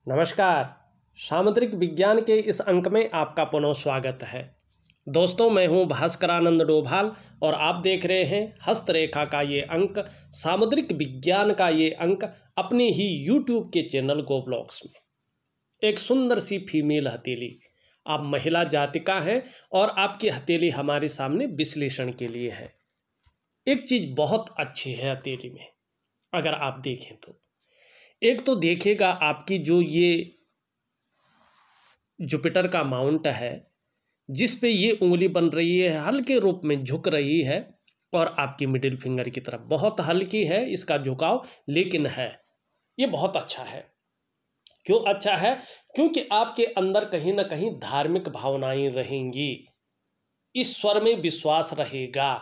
नमस्कार। सामुद्रिक विज्ञान के इस अंक में आपका पुनः स्वागत है। दोस्तों, मैं हूं भास्करानंद डोभाल और आप देख रहे हैं हस्तरेखा का ये अंक, सामुद्रिक विज्ञान का ये अंक अपने ही YouTube के चैनल गो ब्लॉग्स में। एक सुंदर सी फीमेल हथेली, आप महिला जातिका हैं और आपकी हथेली हमारे सामने विश्लेषण के लिए है। एक चीज़ बहुत अच्छी है हथेली में, अगर आप देखें तो एक तो देखिएगा आपकी जो ये जुपिटर का माउंट है, जिस पे ये उंगली बन रही है, हल्के रूप में झुक रही है और आपकी मिडिल फिंगर की तरफ बहुत हल्की है इसका झुकाव, लेकिन है ये बहुत अच्छा है। क्यों अच्छा है? क्योंकि आपके अंदर कहीं ना कहीं धार्मिक भावनाएं रहेंगी, ईश्वर में विश्वास रहेगा।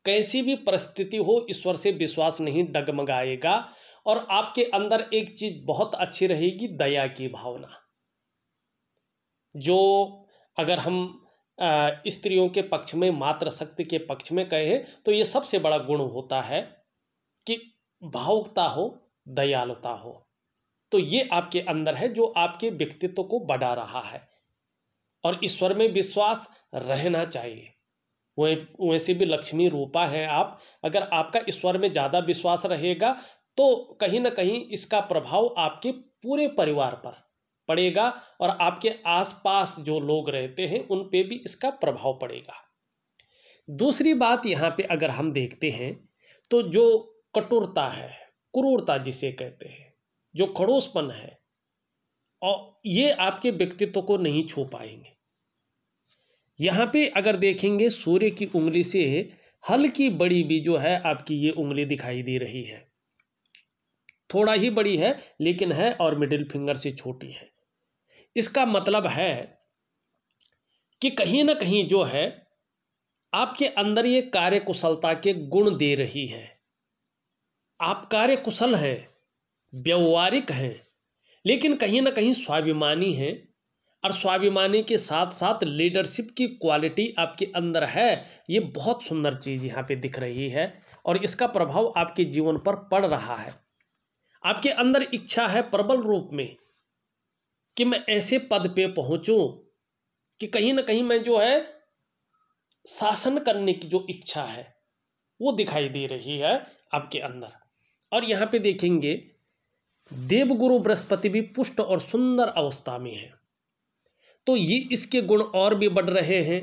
कैसी भी परिस्थिति हो, ईश्वर से विश्वास नहीं डगमगाएगा। और आपके अंदर एक चीज बहुत अच्छी रहेगी, दया की भावना, जो अगर हम स्त्रियों के पक्ष में, मातृशक्ति के पक्ष में कहें तो ये सबसे बड़ा गुण होता है कि भावुकता हो, दयालुता हो। तो ये आपके अंदर है जो आपके व्यक्तित्व को बढ़ा रहा है। और ईश्वर में विश्वास रहना चाहिए। वैसे भी लक्ष्मी रूपा है आप। अगर आपका ईश्वर में ज़्यादा विश्वास रहेगा तो कहीं ना कहीं इसका प्रभाव आपके पूरे परिवार पर पड़ेगा और आपके आसपास जो लोग रहते हैं उन पे भी इसका प्रभाव पड़ेगा। दूसरी बात यहाँ पे अगर हम देखते हैं तो जो कठोरता है, क्रूरता जिसे कहते हैं, जो खड़ूसपन है, और ये आपके व्यक्तित्व को नहीं छू पाएंगे। यहाँ पे अगर देखेंगे सूर्य की उंगली से हल्की बड़ी भी जो है आपकी ये उंगली दिखाई दे रही है, थोड़ा ही बड़ी है लेकिन है, और मिडिल फिंगर से छोटी है। इसका मतलब है कि कहीं ना कहीं जो है आपके अंदर ये कार्यकुशलता के गुण दे रही है। आप कार्यकुशल हैं, व्यवहारिक हैं, लेकिन कहीं ना कहीं स्वाभिमानी हैं। और स्वाभिमानी के साथ साथ लीडरशिप की क्वालिटी आपके अंदर है। ये बहुत सुंदर चीज़ यहाँ पे दिख रही है और इसका प्रभाव आपके जीवन पर पड़ रहा है। आपके अंदर इच्छा है प्रबल रूप में कि मैं ऐसे पद पे पहुंचूं कि कहीं ना कहीं मैं जो है शासन करने की जो इच्छा है वो दिखाई दे रही है आपके अंदर। और यहाँ पे देखेंगे देवगुरु बृहस्पति भी पुष्ट और सुंदर अवस्था में है, तो ये इसके गुण और भी बढ़ रहे हैं।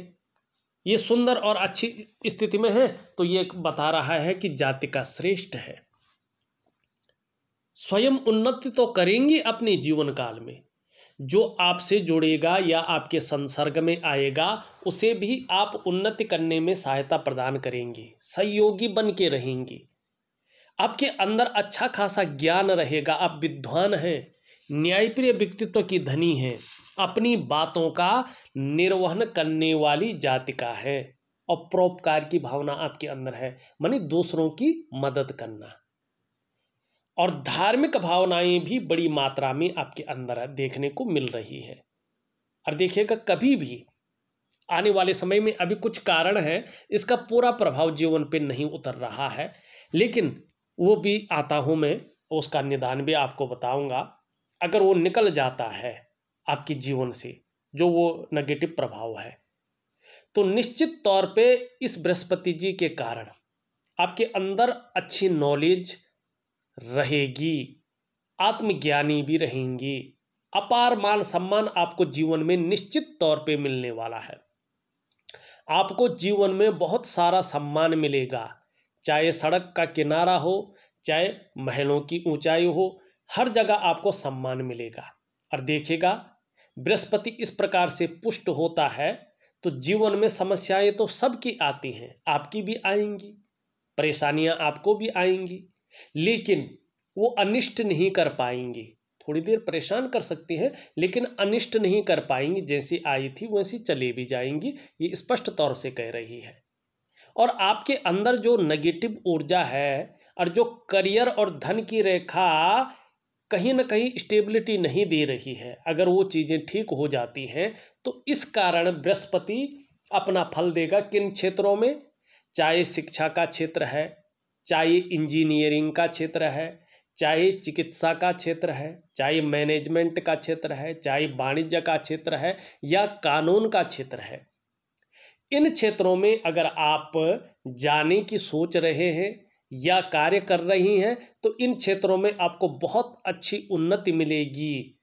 ये सुंदर और अच्छी स्थिति में है तो ये बता रहा है कि जातिका श्रेष्ठ है। स्वयं उन्नति तो करेंगी अपने जीवन काल में। जो आपसे जुड़ेगा या आपके संसर्ग में आएगा उसे भी आप उन्नति करने में सहायता प्रदान करेंगी, सहयोगी बन के रहेंगी। आपके अंदर अच्छा खासा ज्ञान रहेगा, आप विद्वान हैं, न्यायप्रिय व्यक्तित्व की धनी हैं, अपनी बातों का निर्वहन करने वाली जातिका है और परोपकार की भावना आपके अंदर है, मानी दूसरों की मदद करना। और धार्मिक भावनाएं भी बड़ी मात्रा में आपके अंदर देखने को मिल रही है। और देखिएगा कभी भी आने वाले समय में, अभी कुछ कारण है, इसका पूरा प्रभाव जीवन पे नहीं उतर रहा है, लेकिन वो भी आता हूँ मैं, उसका निदान भी आपको बताऊंगा। अगर वो निकल जाता है आपके जीवन से, जो वो नेगेटिव प्रभाव है, तो निश्चित तौर पे इस बृहस्पति जी के कारण आपके अंदर अच्छी नॉलेज रहेगी, आत्मज्ञानी भी रहेंगी, अपार मान सम्मान आपको जीवन में निश्चित तौर पे मिलने वाला है। आपको जीवन में बहुत सारा सम्मान मिलेगा, चाहे सड़क का किनारा हो, चाहे महलों की ऊंचाई हो, हर जगह आपको सम्मान मिलेगा। और देखिएगा बृहस्पति इस प्रकार से पुष्ट होता है तो जीवन में समस्याएं तो सबकी आती हैं, आपकी भी आएंगी, परेशानियां आपको भी आएंगी, लेकिन वो अनिष्ट नहीं कर पाएंगी। थोड़ी देर परेशान कर सकती हैं लेकिन अनिष्ट नहीं कर पाएंगी, जैसी आई थी वैसी चली भी जाएंगी, ये स्पष्ट तौर से कह रही है। और आपके अंदर जो नेगेटिव ऊर्जा है और जो करियर और धन की रेखा कहीं ना कहीं स्टेबिलिटी नहीं दे रही है, अगर वो चीज़ें ठीक हो जाती हैं तो इस कारण बृहस्पति अपना फल देगा। किन क्षेत्रों में? चाहे शिक्षा का क्षेत्र है, चाहे इंजीनियरिंग का क्षेत्र है, चाहे चिकित्सा का क्षेत्र है, चाहे मैनेजमेंट का क्षेत्र है, चाहे वाणिज्य का क्षेत्र है या कानून का क्षेत्र है, इन क्षेत्रों में अगर आप जाने की सोच रहे हैं या कार्य कर रही हैं तो इन क्षेत्रों में आपको बहुत अच्छी उन्नति मिलेगी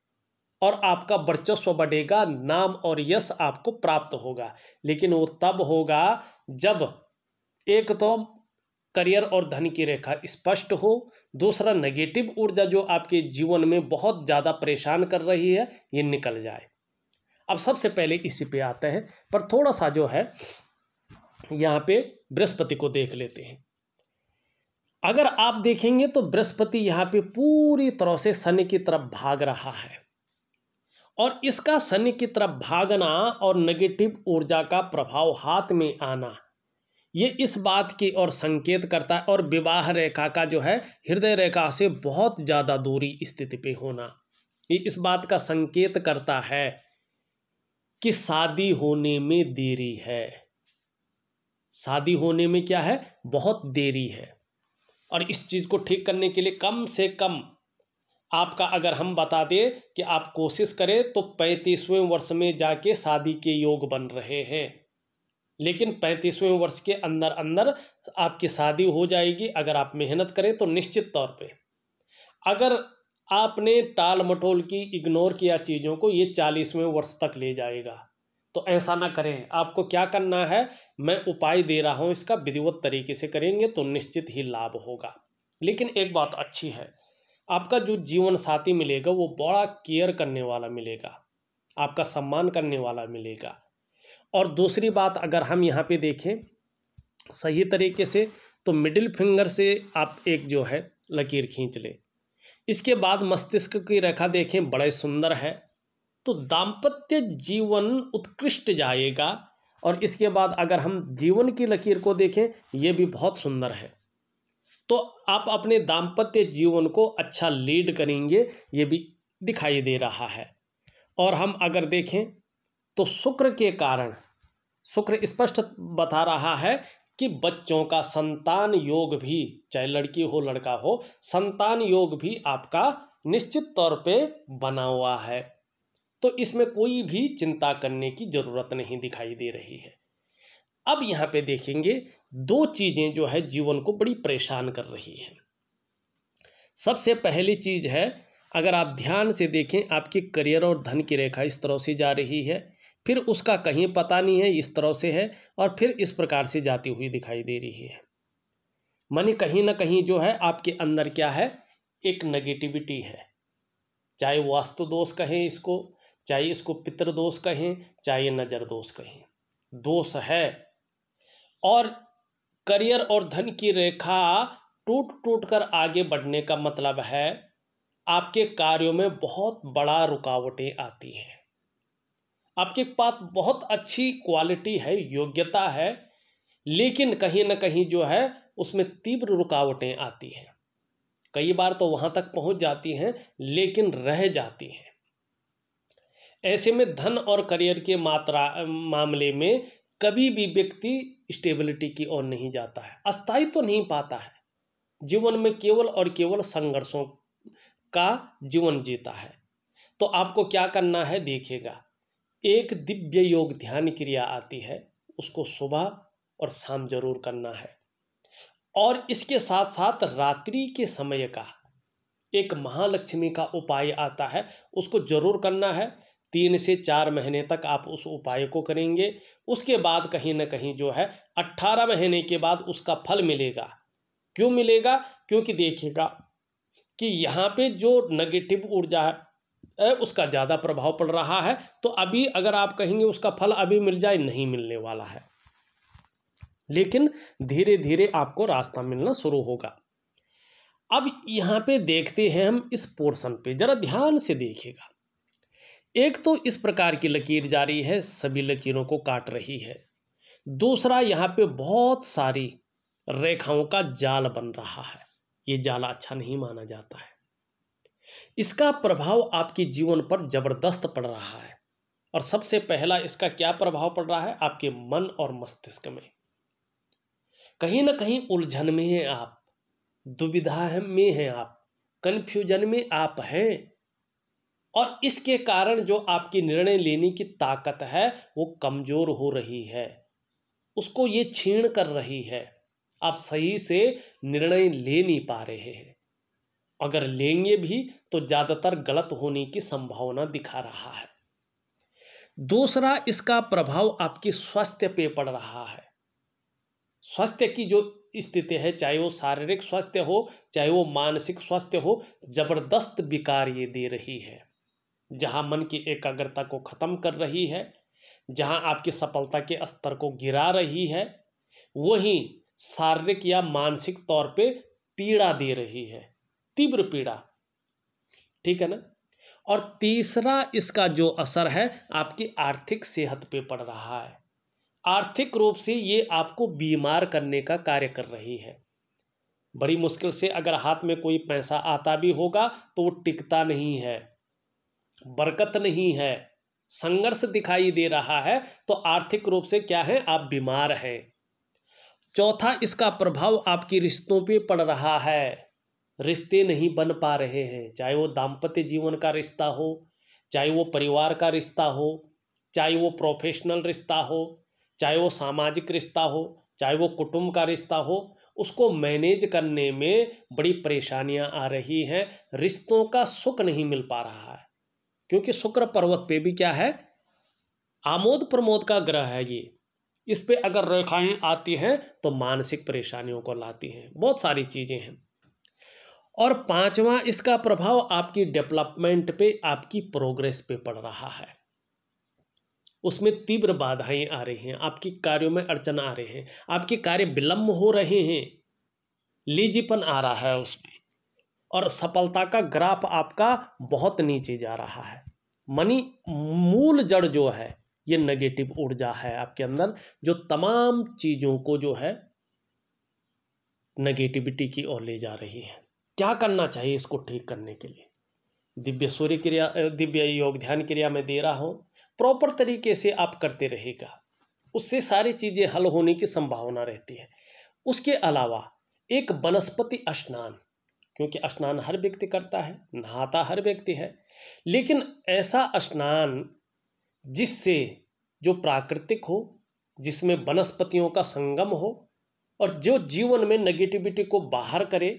और आपका वर्चस्व बढ़ेगा, नाम और यश आपको प्राप्त होगा। लेकिन वो तब होगा जब एक तो करियर और धन की रेखा स्पष्ट हो, दूसरा नेगेटिव ऊर्जा जो आपके जीवन में बहुत ज़्यादा परेशान कर रही है ये निकल जाए। अब सबसे पहले इसी पे आते हैं, पर थोड़ा सा जो है यहाँ पे बृहस्पति को देख लेते हैं। अगर आप देखेंगे तो बृहस्पति यहाँ पे पूरी तरह से शनि की तरफ भाग रहा है और इसका शनि की तरफ भागना और नेगेटिव ऊर्जा का प्रभाव हाथ में आना ये इस बात की ओर संकेत करता है, और विवाह रेखा का जो है हृदय रेखा से बहुत ज़्यादा दूरी स्थिति पे होना ये इस बात का संकेत करता है कि शादी होने में देरी है। शादी होने में क्या है, बहुत देरी है। और इस चीज़ को ठीक करने के लिए कम से कम आपका अगर हम बता दें कि आप कोशिश करें तो 35वें वर्ष में जाके शादी के योग बन रहे हैं, लेकिन 35वें वर्ष के अंदर अंदर आपकी शादी हो जाएगी अगर आप मेहनत करें तो निश्चित तौर पे। अगर आपने टाल मटोल की इग्नोर किया चीज़ों को, ये 40वें वर्ष तक ले जाएगा। तो ऐसा ना करें। आपको क्या करना है, मैं उपाय दे रहा हूँ, इसका विधिवत तरीके से करेंगे तो निश्चित ही लाभ होगा। लेकिन एक बात अच्छी है, आपका जो जीवन साथी मिलेगा वो बड़ा केयर करने वाला मिलेगा, आपका सम्मान करने वाला मिलेगा। और दूसरी बात अगर हम यहाँ पे देखें सही तरीके से तो मिडिल फिंगर से आप एक जो है लकीर खींच लें। इसके बाद मस्तिष्क की रेखा देखें, बड़े सुंदर है, तो दाम्पत्य जीवन उत्कृष्ट जाएगा। और इसके बाद अगर हम जीवन की लकीर को देखें ये भी बहुत सुंदर है, तो आप अपने दाम्पत्य जीवन को अच्छा लीड करेंगे, ये भी दिखाई दे रहा है। और हम अगर देखें तो शुक्र के कारण, शुक्र स्पष्ट बता रहा है कि बच्चों का संतान योग भी, चाहे लड़की हो लड़का हो, संतान योग भी आपका निश्चित तौर पे बना हुआ है। तो इसमें कोई भी चिंता करने की जरूरत नहीं दिखाई दे रही है। अब यहाँ पे देखेंगे दो चीजें जो है जीवन को बड़ी परेशान कर रही है। सबसे पहली चीज है, अगर आप ध्यान से देखें आपकी करियर और धन की रेखा इस तरह से जा रही है, फिर उसका कहीं पता नहीं है, इस तरह से है, और फिर इस प्रकार से जाती हुई दिखाई दे रही है। माने कहीं ना कहीं जो है आपके अंदर क्या है, एक नेगेटिविटी है। चाहे वास्तु दोष कहें इसको, चाहे इसको पितृदोष कहें, चाहे नजर दोष कहें, दोष है। और करियर और धन की रेखा टूट टूट कर आगे बढ़ने का मतलब है आपके कार्यों में बहुत बड़ा रुकावटें आती हैं। आपके पास बहुत अच्छी क्वालिटी है, योग्यता है, लेकिन कहीं ना कहीं जो है उसमें तीव्र रुकावटें आती हैं। कई बार तो वहां तक पहुंच जाती हैं लेकिन रह जाती हैं। ऐसे में धन और करियर के मामले में कभी भी व्यक्ति स्टेबिलिटी की ओर नहीं जाता है, अस्थायी तो नहीं पाता है, जीवन में केवल और केवल संघर्षों का जीवन जीता है। तो आपको क्या करना है, देखिएगा, एक दिव्य योग ध्यान क्रिया आती है, उसको सुबह और शाम जरूर करना है। और इसके साथ साथ रात्रि के समय का एक महालक्ष्मी का उपाय आता है, उसको जरूर करना है। 3 से 4 महीने तक आप उस उपाय को करेंगे, उसके बाद कहीं ना कहीं जो है 18 महीने के बाद उसका फल मिलेगा। क्यों मिलेगा, क्योंकि देखिएगा कि यहाँ पे जो नेगेटिव ऊर्जा है उसका ज़्यादा प्रभाव पड़ रहा है। तो अभी अगर आप कहेंगे उसका फल अभी मिल जाए, नहीं मिलने वाला है, लेकिन धीरे धीरे आपको रास्ता मिलना शुरू होगा। अब यहाँ पे देखते हैं हम इस पोर्शन पे, जरा ध्यान से देखिएगा। एक तो इस प्रकार की लकीर जारी है, सभी लकीरों को काट रही है। दूसरा, यहाँ पे बहुत सारी रेखाओं का जाल बन रहा है, ये जाल अच्छा नहीं माना जाता है। इसका प्रभाव आपके जीवन पर जबरदस्त पड़ रहा है। और सबसे पहला इसका क्या प्रभाव पड़ रहा है, आपके मन और मस्तिष्क में। कहीं ना कहीं उलझन में हैं आप, दुविधा में हैं आप, कन्फ्यूजन में आप हैं, और इसके कारण जो आपकी निर्णय लेने की ताकत है वो कमजोर हो रही है, उसको ये छीण कर रही है। आप सही से निर्णय ले नहीं पा रहे हैं, अगर लेंगे भी तो ज़्यादातर गलत होने की संभावना दिखा रहा है। दूसरा, इसका प्रभाव आपकी स्वास्थ्य पे पड़ रहा है। स्वास्थ्य की जो स्थिति है, चाहे वो शारीरिक स्वास्थ्य हो चाहे वो मानसिक स्वास्थ्य हो, जबरदस्त विकार ये दे रही है। जहां मन की एकाग्रता को खत्म कर रही है, जहां आपकी सफलता के स्तर को गिरा रही है, वहीं शारीरिक या मानसिक तौर पे पीड़ा दे रही है, तीव्र पीड़ा। ठीक है ना। और तीसरा, इसका जो असर है आपकी आर्थिक सेहत पे पड़ रहा है। आर्थिक रूप से ये आपको बीमार करने का कार्य कर रही है। बड़ी मुश्किल से अगर हाथ में कोई पैसा आता भी होगा तो वो टिकता नहीं है, बरकत नहीं है, संघर्ष दिखाई दे रहा है, तो आर्थिक रूप से क्या है, आप बीमार हैं। चौथा, इसका प्रभाव आपकी रिश्तों पे पड़ रहा है। रिश्ते नहीं बन पा रहे हैं, चाहे वो दाम्पत्य जीवन का रिश्ता हो, चाहे वो परिवार का रिश्ता हो, चाहे वो प्रोफेशनल रिश्ता हो, चाहे वो सामाजिक रिश्ता हो, चाहे वो कुटुंब का रिश्ता हो, उसको मैनेज करने में बड़ी परेशानियां आ रही हैं। रिश्तों का सुख नहीं मिल पा रहा है, क्योंकि शुक्र पर्वत पे भी क्या है, आमोद प्रमोद का ग्रह है ये। इस पे अगर रेखाएं आती हैं तो मानसिक परेशानियों को लाती हैं, बहुत सारी चीजें हैं। और पांचवा, इसका प्रभाव आपकी डेवलपमेंट पे, आपकी प्रोग्रेस पे पड़ रहा है। उसमें तीव्र बाधाएं आ रही हैं, आपकी कार्यों में अड़चन आ रहे हैं, आपके कार्य विलंब हो रहे हैं, लेजीपन आ रहा है उसमें, और सफलता का ग्राफ आपका बहुत नीचे जा रहा है। मनी मूल जड़ जो है, ये नेगेटिव ऊर्जा है आपके अंदर, जो तमाम चीजों को जो है नेगेटिविटी की ओर ले जा रही है। क्या करना चाहिए इसको ठीक करने के लिए? दिव्य सूर्य क्रिया, दिव्य योग ध्यान क्रिया में दे रहा हूँ, प्रॉपर तरीके से आप करते रहेगा, उससे सारी चीज़ें हल होने की संभावना रहती है। उसके अलावा एक वनस्पति स्नान, क्योंकि स्नान हर व्यक्ति करता है, नहाता हर व्यक्ति है, लेकिन ऐसा स्नान जिससे जो प्राकृतिक हो, जिसमें वनस्पतियों का संगम हो, और जो जीवन में नेगेटिविटी को बाहर करे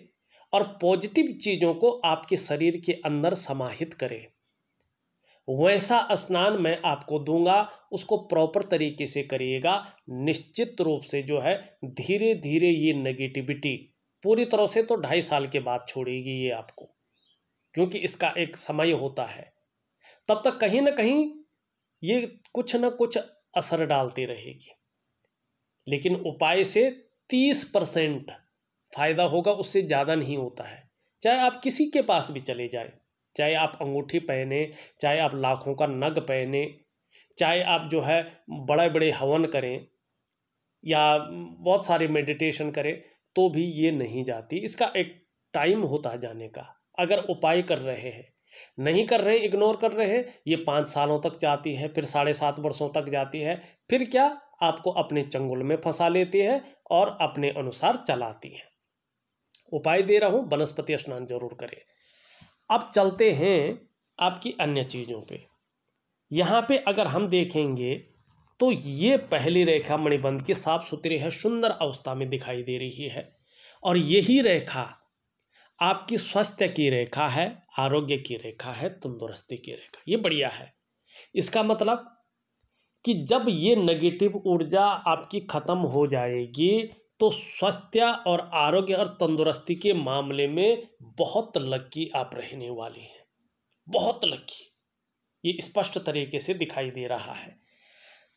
और पॉजिटिव चीज़ों को आपके शरीर के अंदर समाहित करे, वैसा स्नान मैं आपको दूंगा। उसको प्रॉपर तरीके से करिएगा, निश्चित रूप से जो है धीरे धीरे ये नेगेटिविटी पूरी तरह से तो 2.5 साल के बाद छोड़ेगी ये आपको, क्योंकि इसका एक समय होता है। तब तक कहीं ना कहीं ये कुछ ना कुछ असर डालती रहेगी, लेकिन उपाय से 30% फायदा होगा, उससे ज़्यादा नहीं होता है। चाहे आप किसी के पास भी चले जाए, चाहे आप अंगूठी पहने, चाहे आप लाखों का नग पहने, चाहे आप जो है बड़े बड़े हवन करें या बहुत सारे मेडिटेशन करें, तो भी ये नहीं जाती। इसका एक टाइम होता है जाने का। अगर उपाय कर रहे हैं, नहीं कर रहे हैं, इग्नोर कर रहे हैं, ये 5 सालों तक जाती है, फिर 7.5 वर्षों तक जाती है, फिर क्या आपको अपने चंगुल में फंसा लेती है और अपने अनुसार चलाती है। उपाय दे रहा हूँ, वनस्पति स्नान जरूर करें। अब चलते हैं आपकी अन्य चीज़ों पे। यहाँ पे अगर हम देखेंगे तो ये पहली रेखा मणिबंध की साफ सुथरी है, सुंदर अवस्था में दिखाई दे रही है, और यही रेखा आपकी स्वास्थ्य की रेखा है, आरोग्य की रेखा है, तंदुरुस्ती की रेखा। ये बढ़िया है। इसका मतलब कि जब ये नेगेटिव ऊर्जा आपकी खत्म हो जाएगी तो स्वास्थ्य और आरोग्य और तंदुरुस्ती के मामले में बहुत लकी आप रहने वाली हैं, बहुत लकी। ये स्पष्ट तरीके से दिखाई दे रहा है।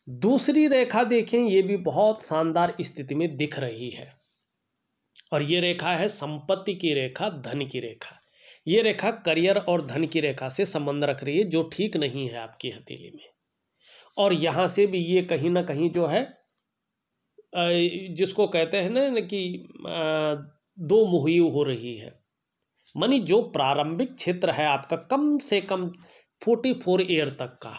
दूसरी रेखा देखें, ये भी बहुत शानदार स्थिति में दिख रही है, और ये रेखा है संपत्ति की रेखा, धन की रेखा। ये रेखा करियर और धन की रेखा से संबंध रख रही है, जो ठीक नहीं है आपकी हथेली में। और यहाँ से भी ये कहीं ना कहीं जो है जिसको कहते हैं ना कि दो मुही हो रही है। मानी जो प्रारंभिक क्षेत्र है आपका कम से कम 44 ईयर तक का,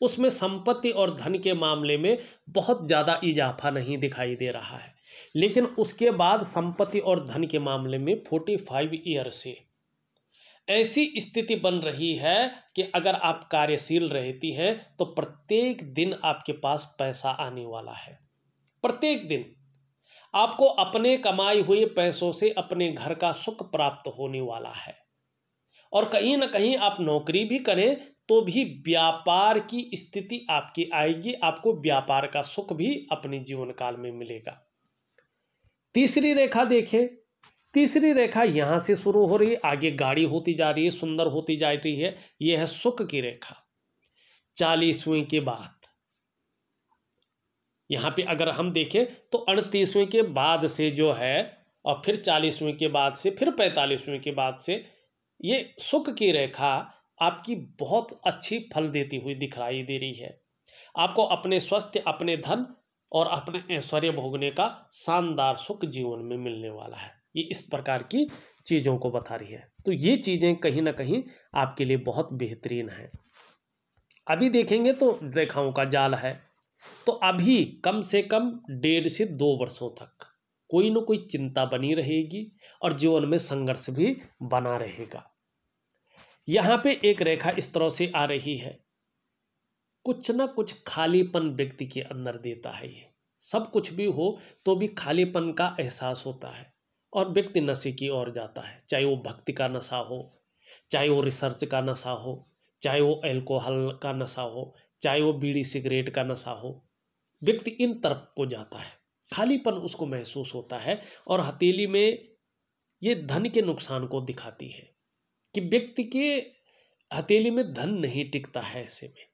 उसमें संपत्ति और धन के मामले में बहुत ज़्यादा इजाफा नहीं दिखाई दे रहा है, लेकिन उसके बाद संपत्ति और धन के मामले में 45 ईयर से ऐसी स्थिति बन रही है कि अगर आप कार्यशील रहती हैं तो प्रत्येक दिन आपके पास पैसा आने वाला है। प्रत्येक दिन आपको अपने कमाए हुए पैसों से अपने घर का सुख प्राप्त होने वाला है। और कहीं ना कहीं आप नौकरी भी करें तो भी व्यापार की स्थिति आपकी आएगी, आपको व्यापार का सुख भी अपने जीवन काल में मिलेगा। तीसरी रेखा देखें, तीसरी रेखा यहां से शुरू हो रही है, आगे गाढ़ी होती जा रही है, सुंदर होती जा रही है। यह है सुख की रेखा। 40वें के बाद यहां पे अगर हम देखें तो 38वें के बाद से जो है, और फिर 40वें के बाद से, फिर 45वें के बाद से ये सुख की रेखा आपकी बहुत अच्छी फल देती हुई दिखाई दे रही है। आपको अपने स्वास्थ्य, अपने धन और अपने ऐश्वर्य भोगने का शानदार सुख जीवन में मिलने वाला है। ये इस प्रकार की चीज़ों को बता रही है। तो ये चीज़ें कहीं ना कहीं आपके लिए बहुत बेहतरीन है। अभी देखेंगे तो रेखाओं का जाल है, तो अभी कम से कम 1.5 से 2 वर्षों तक कोई ना कोई चिंता बनी रहेगी और जीवन में संघर्ष भी बना रहेगा। यहाँ पे एक रेखा इस तरह से आ रही है, कुछ ना कुछ खालीपन व्यक्ति के अंदर देता है। ये सब कुछ भी हो तो भी खालीपन का एहसास होता है और व्यक्ति नशे की ओर जाता है, चाहे वो भक्ति का नशा हो, चाहे वो रिसर्च का नशा हो, चाहे वो अल्कोहल का नशा हो, चाहे वो बीड़ी सिगरेट का नशा हो। व्यक्ति इन तरफ को जाता है, खालीपन उसको महसूस होता है और हथेली में ये धन के नुकसान को दिखाती है कि व्यक्ति के हथेली में धन नहीं टिकता है ऐसे में।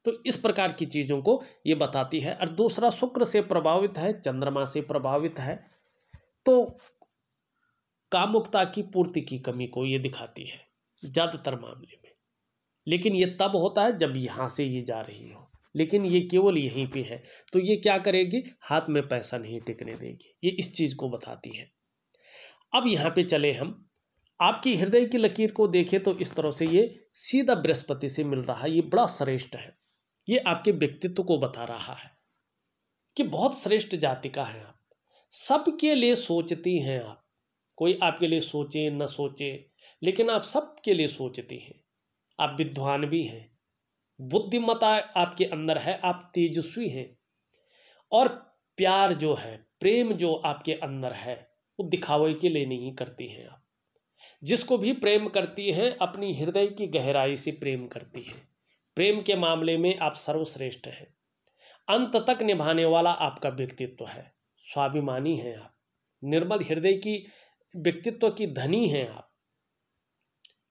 तो इस प्रकार की चीज़ों को ये बताती है। और दूसरा, शुक्र से प्रभावित है, चंद्रमा से प्रभावित है, तो कामुकता की पूर्ति की कमी को ये दिखाती है ज़्यादातर मामले में। लेकिन ये तब होता है जब यहाँ से ये जा रही हो, लेकिन ये केवल यहीं पे है, तो ये क्या करेगी, हाथ में पैसा नहीं टिकने देगी। ये इस चीज़ को बताती है। अब यहाँ पे चले हम आपकी हृदय की लकीर को देखें तो इस तरह से ये सीधा बृहस्पति से मिल रहा है। ये बड़ा श्रेष्ठ है। ये आपके व्यक्तित्व को बता रहा है कि बहुत श्रेष्ठ जाति का है आप, सबके लिए सोचती हैं आप। कोई आपके लिए सोचे न सोचे, लेकिन आप सबके लिए सोचती हैं। आप विद्वान भी हैं, बुद्धिमत्ता आपके अंदर है, आप तेजस्वी हैं। और प्यार जो है, प्रेम जो आपके अंदर है, वो दिखावे के लिए नहीं करती हैं आप। जिसको भी प्रेम करती हैं अपनी हृदय की गहराई से प्रेम करती हैं। प्रेम के मामले में आप सर्वश्रेष्ठ हैं। अंत तक निभाने वाला आपका व्यक्तित्व है। स्वाभिमानी हैं आप, निर्मल हृदय की व्यक्तित्व की धनी हैं आप।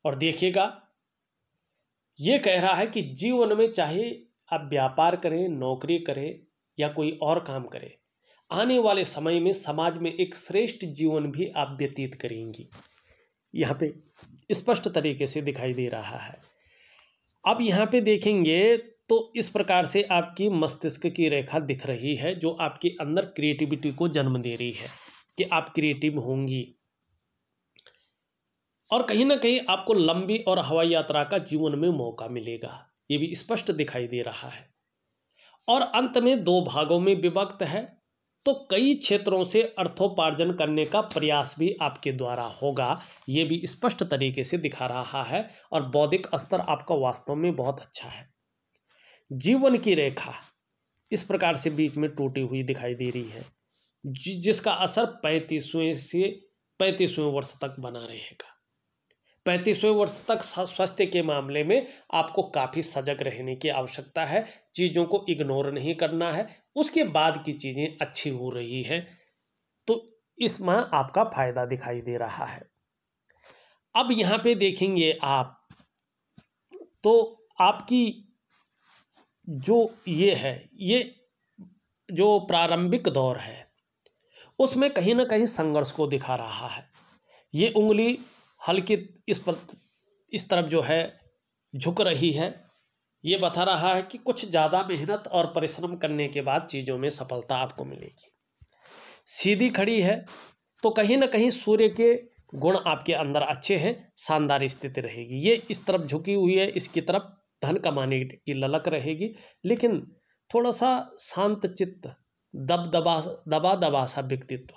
और देखिएगा, ये कह रहा है कि जीवन में चाहे आप व्यापार करें, नौकरी करें या कोई और काम करें, आने वाले समय में समाज में एक श्रेष्ठ जीवन भी आप व्यतीत करेंगी। यहाँ पे स्पष्ट तरीके से दिखाई दे रहा है। अब यहाँ पे देखेंगे तो इस प्रकार से आपकी मस्तिष्क की रेखा दिख रही है, जो आपके अंदर क्रिएटिविटी को जन्म दे रही है कि आप क्रिएटिव होंगी। और कहीं ना कहीं आपको लंबी और हवाई यात्रा का जीवन में मौका मिलेगा, ये भी स्पष्ट दिखाई दे रहा है। और अंत में 2 भागों में विभक्त है, तो कई क्षेत्रों से अर्थोपार्जन करने का प्रयास भी आपके द्वारा होगा, ये भी स्पष्ट तरीके से दिखा रहा है। और बौद्धिक स्तर आपका वास्तव में बहुत अच्छा है। जीवन की रेखा इस प्रकार से बीच में टूटी हुई दिखाई दे रही है, जिसका असर 35वें से 35वें वर्ष तक बना रहेगा। 35वें वर्ष तक स्वास्थ्य के मामले में आपको काफ़ी सजग रहने की आवश्यकता है, चीज़ों को इग्नोर नहीं करना है। उसके बाद की चीज़ें अच्छी हो रही हैं, तो इसमें आपका फायदा दिखाई दे रहा है। अब यहाँ पे देखेंगे आप तो आपकी जो ये है, ये जो प्रारंभिक दौर है उसमें कहीं ना कहीं संघर्ष को दिखा रहा है। ये उंगली हल्की इस तरफ जो है झुक रही है, ये बता रहा है कि कुछ ज़्यादा मेहनत और परिश्रम करने के बाद चीज़ों में सफलता आपको मिलेगी। सीधी खड़ी है तो कहीं ना कहीं सूर्य के गुण आपके अंदर अच्छे हैं, शानदार स्थिति रहेगी। ये इस तरफ झुकी हुई है, इसकी तरफ धन कमाने की ललक रहेगी, लेकिन थोड़ा सा शांत चित्त, दबा दबा सा व्यक्तित्व,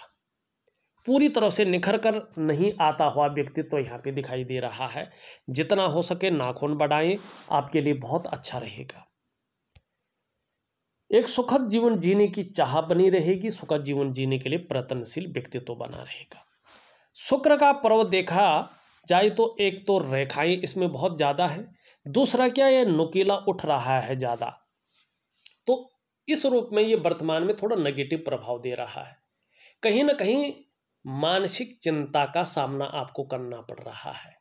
पूरी तरह से निखर कर नहीं आता हुआ व्यक्तित्व तो यहाँ पे दिखाई दे रहा है। जितना हो सके नाखून बढ़ाएं, आपके लिए बहुत अच्छा रहेगा। एक सुखद जीवन जीने की चाह बनी रहेगी। सुखद जीवन जीने के लिए प्रयत्नशील व्यक्तित्व बना रहेगा। शुक्र का पर्व देखा जाए तो एक तो रेखाएं इसमें बहुत ज़्यादा है, दूसरा क्या ये नुकीला उठ रहा है ज़्यादा, तो इस रूप में ये वर्तमान में थोड़ा नेगेटिव प्रभाव दे रहा है। कहीं ना कहीं मानसिक चिंता का सामना आपको करना पड़ रहा है।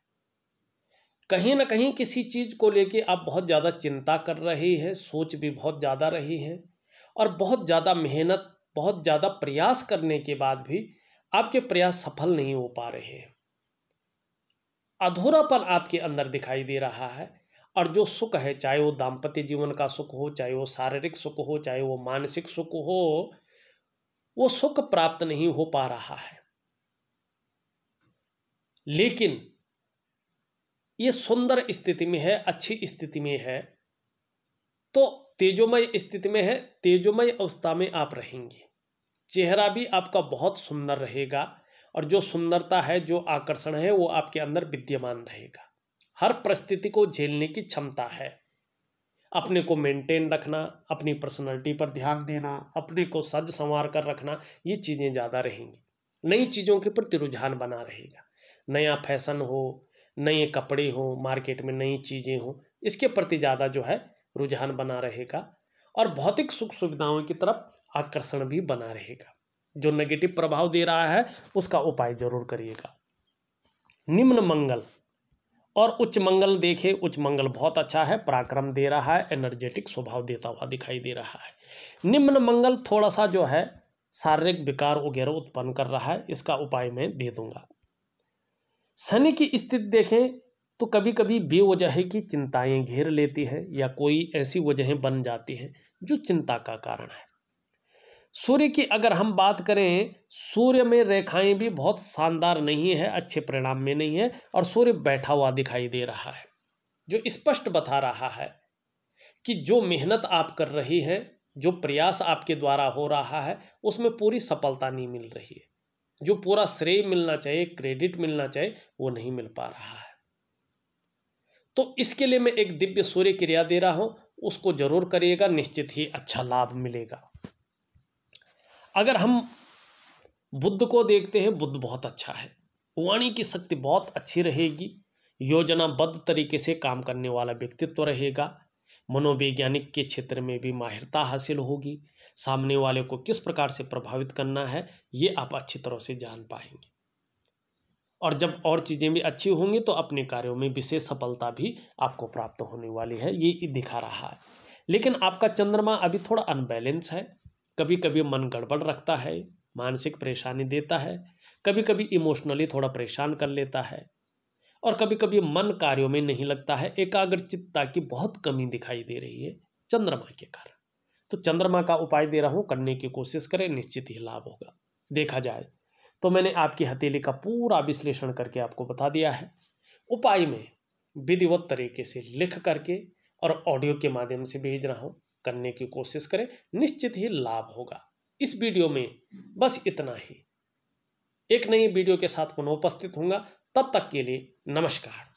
कहीं ना कहीं किसी चीज को लेके आप बहुत ज्यादा चिंता कर रहे हैं, सोच भी बहुत ज्यादा रही है, और बहुत ज्यादा मेहनत, बहुत ज्यादा प्रयास करने के बाद भी आपके प्रयास सफल नहीं हो पा रहे हैं। अधूरापन आपके अंदर दिखाई दे रहा है। और जो सुख है, चाहे वो दाम्पत्य जीवन का सुख हो, चाहे वो शारीरिक सुख हो, चाहे वो मानसिक सुख हो, वो सुख प्राप्त नहीं हो पा रहा है। लेकिन ये सुंदर स्थिति में है, अच्छी स्थिति में है, तो तेजोमय स्थिति में है, तेजोमय अवस्था में आप रहेंगे। चेहरा भी आपका बहुत सुंदर रहेगा, और जो सुंदरता है, जो आकर्षण है, वो आपके अंदर विद्यमान रहेगा। हर परिस्थिति को झेलने की क्षमता है। अपने को मेंटेन रखना, अपनी पर्सनैलिटी पर ध्यान देना, अपने को सज संवार कर रखना, ये चीज़ें ज़्यादा रहेंगी। नई चीज़ों के प्रति रुझान बना रहेगा। नया फैशन हो, नए कपड़े हो, मार्केट में नई चीज़ें हो, इसके प्रति ज़्यादा जो है रुझान बना रहेगा। और भौतिक सुख सुविधाओं की तरफ आकर्षण भी बना रहेगा। जो नेगेटिव प्रभाव दे रहा है उसका उपाय जरूर करिएगा। निम्न मंगल और उच्च मंगल देखे, उच्च मंगल बहुत अच्छा है, पराक्रम दे रहा है, एनर्जेटिक स्वभाव देता हुआ दिखाई दे रहा है। निम्न मंगल थोड़ा सा जो है शारीरिक विकार वगैरह उत्पन्न कर रहा है, इसका उपाय मैं दे दूंगा। शनि की स्थिति देखें तो कभी कभी बेवजह की चिंताएं घेर लेती है, या कोई ऐसी वजहें बन जाती हैं जो चिंता का कारण है। सूर्य की अगर हम बात करें, सूर्य में रेखाएं भी बहुत शानदार नहीं है, अच्छे परिणाम में नहीं है, और सूर्य बैठा हुआ दिखाई दे रहा है, जो स्पष्ट बता रहा है कि जो मेहनत आप कर रही हैं, जो प्रयास आपके द्वारा हो रहा है, उसमें पूरी सफलता नहीं मिल रही है। जो पूरा श्रेय मिलना चाहिए, क्रेडिट मिलना चाहिए, वो नहीं मिल पा रहा है। तो इसके लिए मैं एक दिव्य सूर्य क्रिया दे रहा हूं, उसको जरूर करिएगा, निश्चित ही अच्छा लाभ मिलेगा। अगर हम बुध को देखते हैं, बुध बहुत अच्छा है, वाणी की शक्ति बहुत अच्छी रहेगी, योजनाबद्ध तरीके से काम करने वाला व्यक्तित्व रहेगा, मनोवैज्ञानिक के क्षेत्र में भी माहिरता हासिल होगी, सामने वाले को किस प्रकार से प्रभावित करना है ये आप अच्छी तरह से जान पाएंगे। और जब और चीज़ें भी अच्छी होंगी तो अपने कार्यों में विशेष सफलता भी आपको प्राप्त होने वाली है, ये दिखा रहा है। लेकिन आपका चंद्रमा अभी थोड़ा अनबैलेंस है, कभी कभी मन गड़बड़ रखता है, मानसिक परेशानी देता है, कभी कभी इमोशनली थोड़ा परेशान कर लेता है, और कभी कभी मन कार्यों में नहीं लगता है। एकाग्रचित्ता की बहुत कमी दिखाई दे रही है चंद्रमा के कारण। तो चंद्रमा का उपाय दे रहा हूँ, करने की कोशिश करें, निश्चित ही लाभ होगा। देखा जाए तो मैंने आपकी हथेली का पूरा विश्लेषण करके आपको बता दिया है। उपाय में विधिवत तरीके से लिख करके और ऑडियो के माध्यम से भेज रहा हूँ, करने की कोशिश करें, निश्चित ही लाभ होगा। इस वीडियो में बस इतना ही। एक नई वीडियो के साथ पुनः उपस्थित होऊंगा, तब तक के लिए नमस्कार।